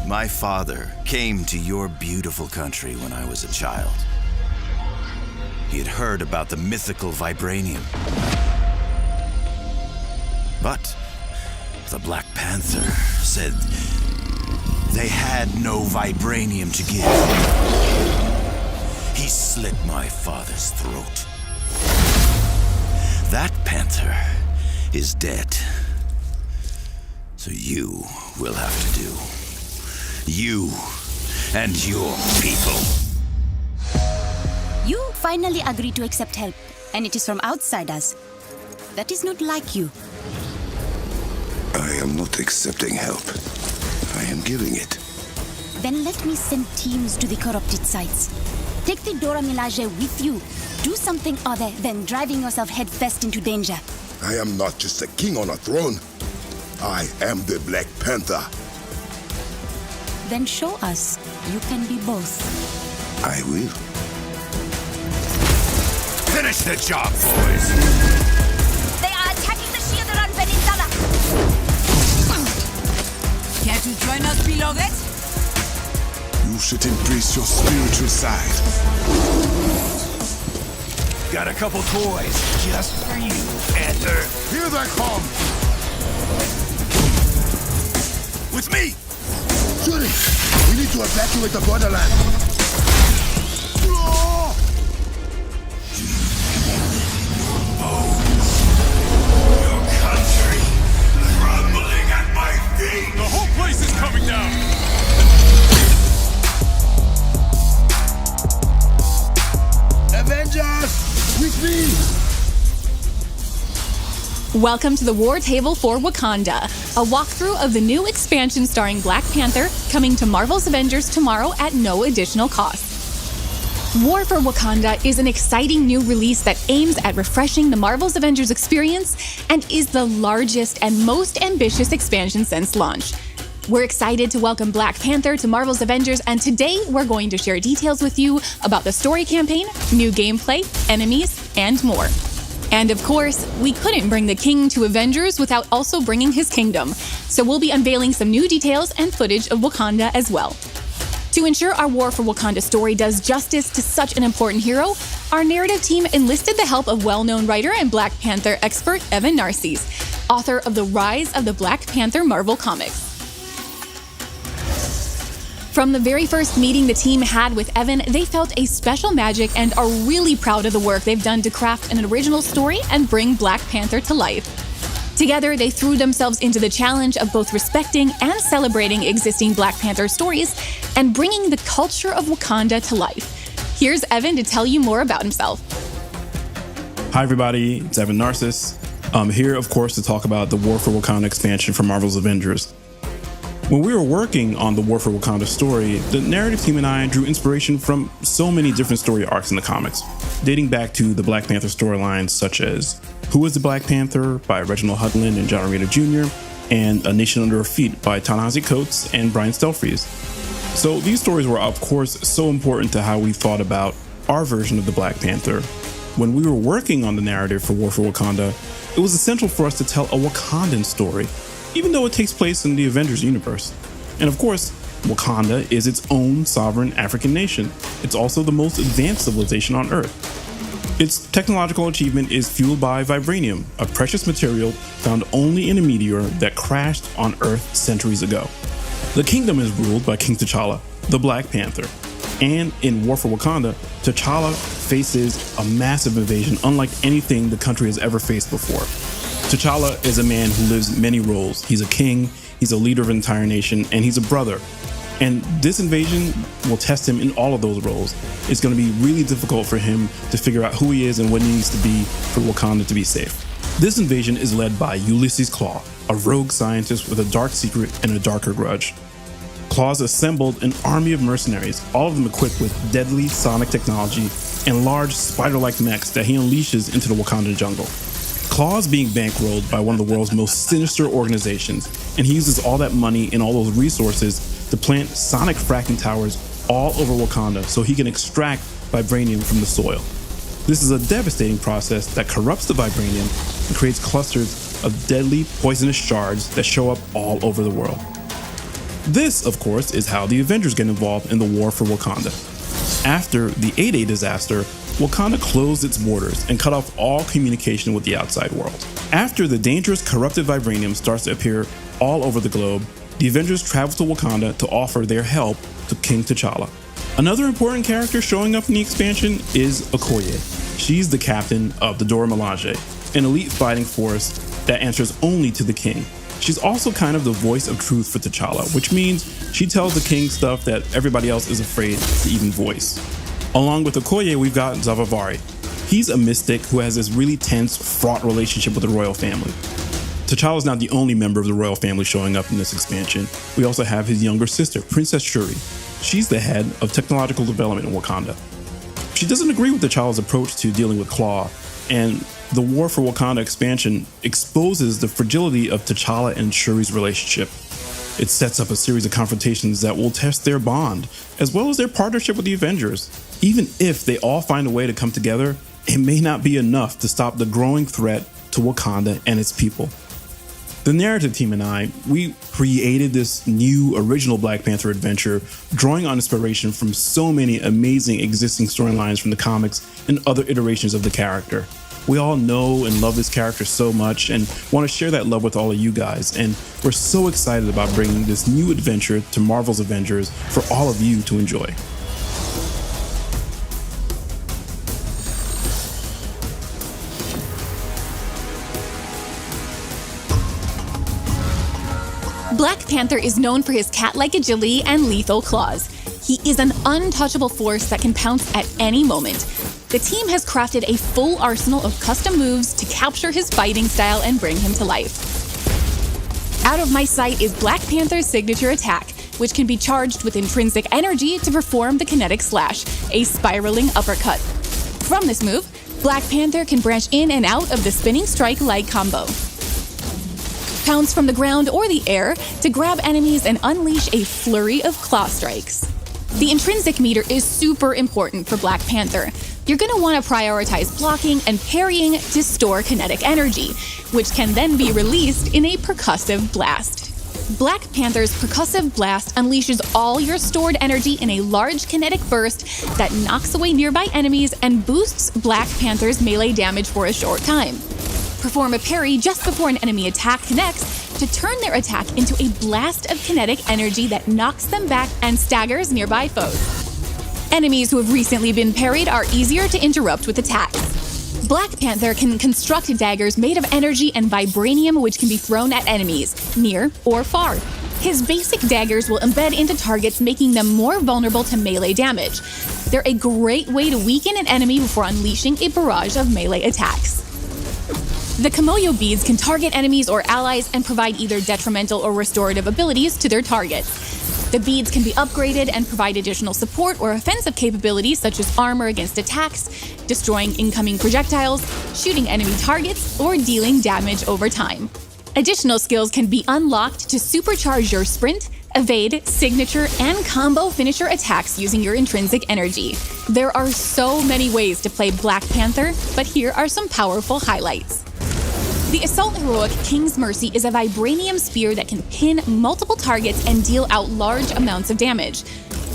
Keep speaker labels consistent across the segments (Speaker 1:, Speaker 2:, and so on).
Speaker 1: My father came to your beautiful country when I was a child. He had heard about the mythical vibranium. But the Black Panther said they had no vibranium to give. He slit my father's throat. That panther is dead. So you will have to do. You and your people.
Speaker 2: You finally agreed to accept help, and it is from outside us. That is not like you.
Speaker 3: I am not accepting help. I am giving it.
Speaker 2: Then let me send teams to the corrupted sites. Take the Dora Milaje with you. Do something other than driving yourself headfirst into danger.
Speaker 3: I am not just a king on a throne. I am the Black Panther.
Speaker 2: Then show us you can be both.
Speaker 3: I will.
Speaker 1: Finish the job, boys!
Speaker 2: They are attacking the shield around Peninsula.
Speaker 4: Care to join us, beloved?
Speaker 3: You should embrace your spiritual side.
Speaker 1: Got a couple toys just for you, Panther.
Speaker 3: Here they come!
Speaker 1: With me!
Speaker 3: Shuri, we need to evacuate the borderland.
Speaker 1: Your country crumbling at my feet!
Speaker 5: The whole place is coming down!
Speaker 3: Avengers, with me!
Speaker 6: Welcome to the War Table for Wakanda, a walkthrough of the new expansion starring Black Panther, coming to Marvel's Avengers tomorrow at no additional cost. War for Wakanda is an exciting new release that aims at refreshing the Marvel's Avengers experience and is the largest and most ambitious expansion since launch. We're excited to welcome Black Panther to Marvel's Avengers, and today we're going to share details with you about the story campaign, new gameplay, enemies, and more. And of course, we couldn't bring the king to Avengers without also bringing his kingdom, so we'll be unveiling some new details and footage of Wakanda as well. To ensure our War for Wakanda story does justice to such an important hero, our narrative team enlisted the help of well-known writer and Black Panther expert Evan Narcisse, author of The Rise of the Black Panther Marvel Comics. From the very first meeting the team had with Evan, they felt a special magic and are really proud of the work they've done to craft an original story and bring Black Panther to life. Together, they threw themselves into the challenge of both respecting and celebrating existing Black Panther stories and bringing the culture of Wakanda to life. Here's Evan to tell you more about himself.
Speaker 5: Hi everybody, it's Evan Narcisse. I'm here, of course, to talk about the War for Wakanda expansion for Marvel's Avengers. When we were working on the War for Wakanda story, the narrative team and I drew inspiration from so many different story arcs in the comics, dating back to the Black Panther storylines such as Who is the Black Panther by Reginald Hudlin and John Romita Jr., and A Nation Under Our Feet by Ta-Nehisi Coates and Brian Stelfreeze. So these stories were, of course, so important to how we thought about our version of the Black Panther. When we were working on the narrative for War for Wakanda, it was essential for us to tell a Wakandan story, even though it takes place in the Avengers universe. And of course, Wakanda is its own sovereign African nation. It's also the most advanced civilization on Earth. Its technological achievement is fueled by vibranium, a precious material found only in a meteor that crashed on Earth centuries ago. The kingdom is ruled by King T'Challa, the Black Panther. And in War for Wakanda, T'Challa faces a massive invasion unlike anything the country has ever faced before. T'Challa is a man who lives many roles. He's a king, he's a leader of an entire nation, and he's a brother. And this invasion will test him in all of those roles. It's going to be really difficult for him to figure out who he is and what he needs to be for Wakanda to be safe. This invasion is led by Ulysses Klaue, a rogue scientist with a dark secret and a darker grudge. Klaue's assembled an army of mercenaries, all of them equipped with deadly sonic technology and large spider-like mechs that he unleashes into the Wakandan jungle. Klaue's being bankrolled by one of the world's most sinister organizations, and he uses all that money and all those resources to plant sonic fracking towers all over Wakanda so he can extract vibranium from the soil. This is a devastating process that corrupts the vibranium and creates clusters of deadly poisonous shards that show up all over the world. This, of course, is how the Avengers get involved in the war for Wakanda. After the 8-Day disaster, Wakanda closed its borders and cut off all communication with the outside world. After the dangerous corrupted vibranium starts to appear all over the globe, the Avengers travel to Wakanda to offer their help to King T'Challa. Another important character showing up in the expansion is Okoye. She's the captain of the Dora Milaje, an elite fighting force that answers only to the king. She's also kind of the voice of truth for T'Challa, which means she tells the king stuff that everybody else is afraid to even voice. Along with Okoye, we've got Zavavari. He's a mystic who has this really tense, fraught relationship with the royal family. T'Challa's not the only member of the royal family showing up in this expansion. We also have his younger sister, Princess Shuri. She's the head of technological development in Wakanda. She doesn't agree with T'Challa's approach to dealing with Klaw, and the War for Wakanda expansion exposes the fragility of T'Challa and Shuri's relationship. It sets up a series of confrontations that will test their bond, as well as their partnership with the Avengers. Even if they all find a way to come together, it may not be enough to stop the growing threat to Wakanda and its people. The narrative team and I, we created this new original Black Panther adventure, drawing on inspiration from so many amazing existing storylines from the comics and other iterations of the character. We all know and love this character so much and want to share that love with all of you guys, and we're so excited about bringing this new adventure to Marvel's Avengers for all of you to enjoy.
Speaker 6: Black Panther is known for his cat-like agility and lethal claws. He is an untouchable force that can pounce at any moment. The team has crafted a full arsenal of custom moves to capture his fighting style and bring him to life. Out of my sight is Black Panther's signature attack, which can be charged with intrinsic energy to perform the kinetic slash, a spiraling uppercut. From this move, Black Panther can branch in and out of the spinning strike-like combo. Pounce from the ground or the air to grab enemies and unleash a flurry of claw strikes. The intrinsic meter is super important for Black Panther. You're going to want to prioritize blocking and parrying to store kinetic energy, which can then be released in a percussive blast. Black Panther's percussive blast unleashes all your stored energy in a large kinetic burst that knocks away nearby enemies and boosts Black Panther's melee damage for a short time. Perform a parry just before an enemy attack connects to turn their attack into a blast of kinetic energy that knocks them back and staggers nearby foes. Enemies who have recently been parried are easier to interrupt with attacks. Black Panther can construct daggers made of energy and vibranium, which can be thrown at enemies, near or far. His basic daggers will embed into targets, making them more vulnerable to melee damage. They're a great way to weaken an enemy before unleashing a barrage of melee attacks. The Kimoyo beads can target enemies or allies and provide either detrimental or restorative abilities to their targets. The beads can be upgraded and provide additional support or offensive capabilities such as armor against attacks, destroying incoming projectiles, shooting enemy targets, or dealing damage over time. Additional skills can be unlocked to supercharge your sprint, evade, signature, and combo finisher attacks using your intrinsic energy. There are so many ways to play Black Panther, but here are some powerful highlights. The Assault Heroic King's Mercy is a vibranium spear that can pin multiple targets and deal out large amounts of damage.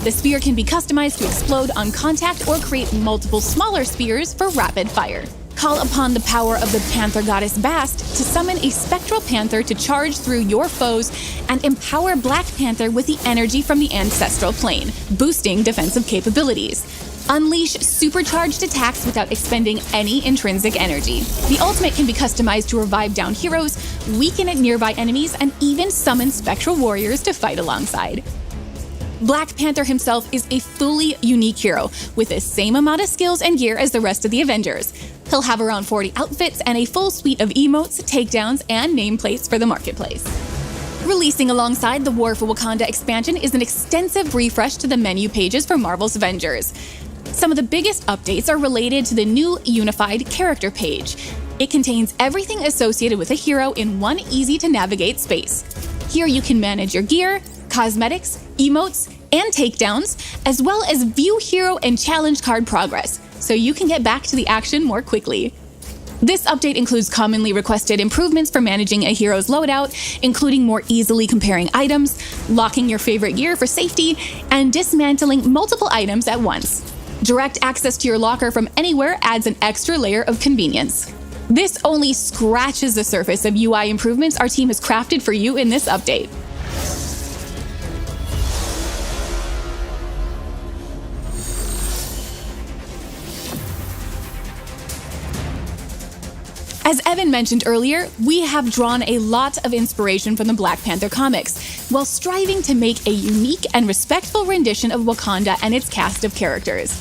Speaker 6: The spear can be customized to explode on contact or create multiple smaller spears for rapid fire. Call upon the power of the Panther goddess Bast to summon a spectral panther to charge through your foes and empower Black Panther with the energy from the ancestral plane, boosting defensive capabilities. Unleash supercharged attacks without expending any intrinsic energy. The ultimate can be customized to revive down heroes, weaken at nearby enemies, and even summon spectral warriors to fight alongside. Black Panther himself is a fully unique hero, with the same amount of skills and gear as the rest of the Avengers. He'll have around 40 outfits and a full suite of emotes, takedowns, and nameplates for the marketplace. Releasing alongside the War for Wakanda expansion is an extensive refresh to the menu pages for Marvel's Avengers. Some of the biggest updates are related to the new unified character page. It contains everything associated with a hero in one easy-to-navigate space. Here you can manage your gear, cosmetics, emotes, and takedowns, as well as view hero and challenge card progress, so you can get back to the action more quickly. This update includes commonly requested improvements for managing a hero's loadout, including more easily comparing items, locking your favorite gear for safety, and dismantling multiple items at once. Direct access to your locker from anywhere adds an extra layer of convenience. This only scratches the surface of UI improvements our team has crafted for you in this update. As Evan mentioned earlier, we have drawn a lot of inspiration from the Black Panther comics, while striving to make a unique and respectful rendition of Wakanda and its cast of characters.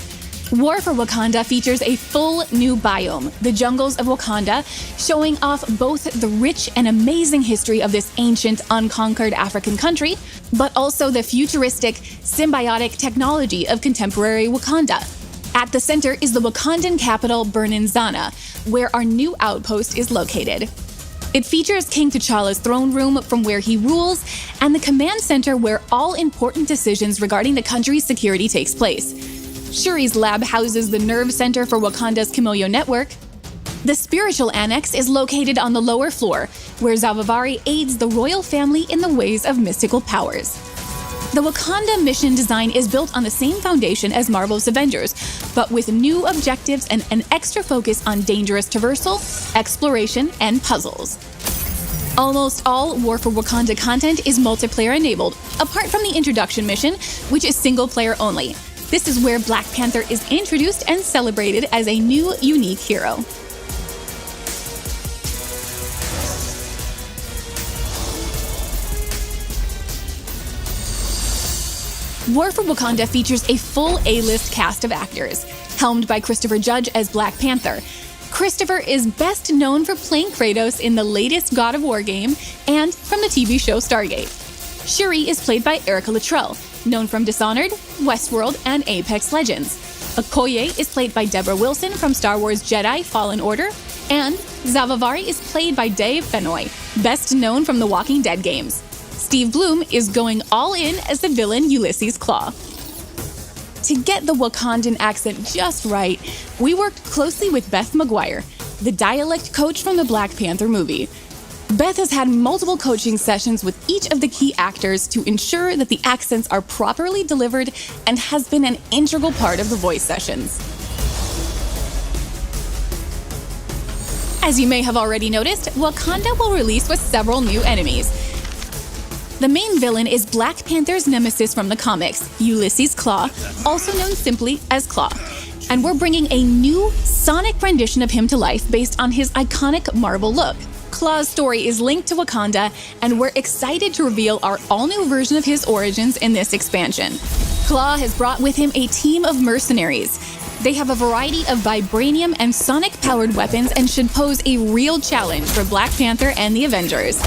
Speaker 6: War for Wakanda features a full new biome, the jungles of Wakanda, showing off both the rich and amazing history of this ancient, unconquered African country, but also the futuristic, symbiotic technology of contemporary Wakanda. At the center is the Wakandan capital, Bernanzana, where our new outpost is located. It features King T'Challa's throne room from where he rules, and the command center where all important decisions regarding the country's security takes place. Shuri's lab houses the nerve center for Wakanda's Kimoyo network. The spiritual annex is located on the lower floor, where Zavavari aids the royal family in the ways of mystical powers. The Wakanda mission design is built on the same foundation as Marvel's Avengers, but with new objectives and an extra focus on dangerous traversal, exploration, and puzzles. Almost all War for Wakanda content is multiplayer enabled, apart from the introduction mission, which is single player only. This is where Black Panther is introduced and celebrated as a new, unique hero. War for Wakanda features a full A-list cast of actors, helmed by Christopher Judge as Black Panther. Christopher is best known for playing Kratos in the latest God of War game and from the TV show Stargate. Shuri is played by Erica Luttrell, known from Dishonored, Westworld, and Apex Legends. Okoye is played by Deborah Wilson from Star Wars Jedi Fallen Order, and Zavavari is played by Dave Fennoy, best known from the Walking Dead games. Steve Bloom is going all in as the villain Ulysses Claw. To get the Wakandan accent just right, we worked closely with Beth McGuire, the dialect coach from the Black Panther movie. Beth has had multiple coaching sessions with each of the key actors to ensure that the accents are properly delivered and has been an integral part of the voice sessions. As you may have already noticed, Wakanda will release with several new enemies. The main villain is Black Panther's nemesis from the comics, Ulysses Claw, also known simply as Claw. And we're bringing a new sonic rendition of him to life based on his iconic Marvel look. Claw's story is linked to Wakanda, and we're excited to reveal our all-new version of his origins in this expansion. Claw has brought with him a team of mercenaries. They have a variety of vibranium and sonic-powered weapons and should pose a real challenge for Black Panther and the Avengers.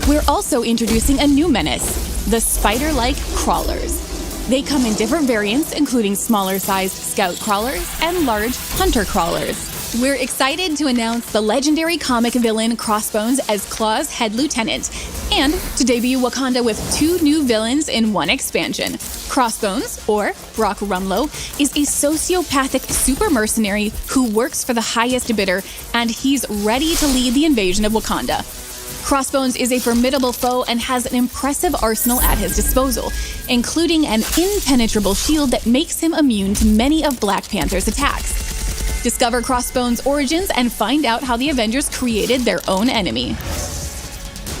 Speaker 6: We're also introducing a new menace, the spider-like crawlers. They come in different variants, including smaller-sized scout crawlers and large hunter crawlers. We're excited to announce the legendary comic villain Crossbones as Claw's head lieutenant, and to debut Wakanda with 2 new villains in one expansion. Crossbones, or Brock Rumlow, is a sociopathic super mercenary who works for the highest bidder, and he's ready to lead the invasion of Wakanda. Crossbones is a formidable foe and has an impressive arsenal at his disposal, including an impenetrable shield that makes him immune to many of Black Panther's attacks. Discover Crossbones' origins and find out how the Avengers created their own enemy.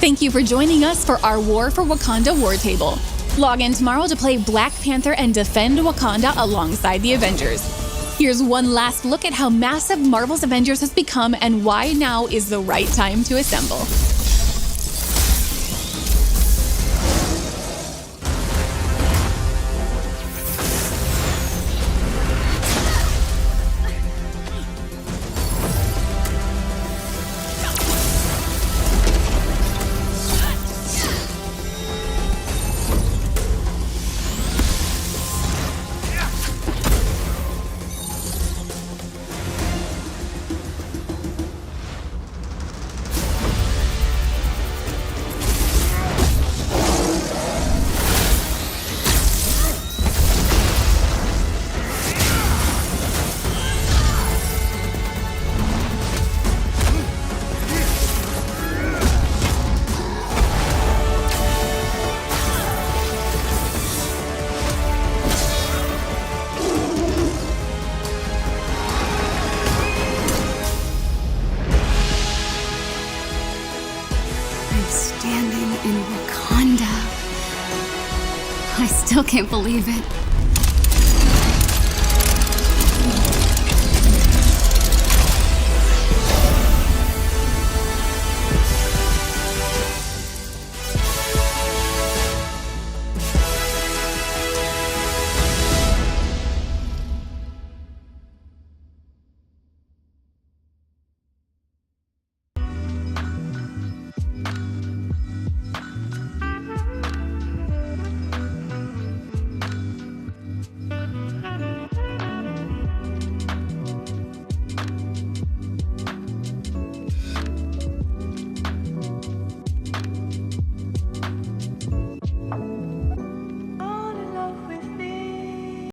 Speaker 6: Thank you for joining us for our War for Wakanda War Table. Log in tomorrow to play Black Panther and defend Wakanda alongside the Avengers. Here's one last look at how massive Marvel's Avengers has become and why now is the right time to assemble.
Speaker 7: still can't believe it.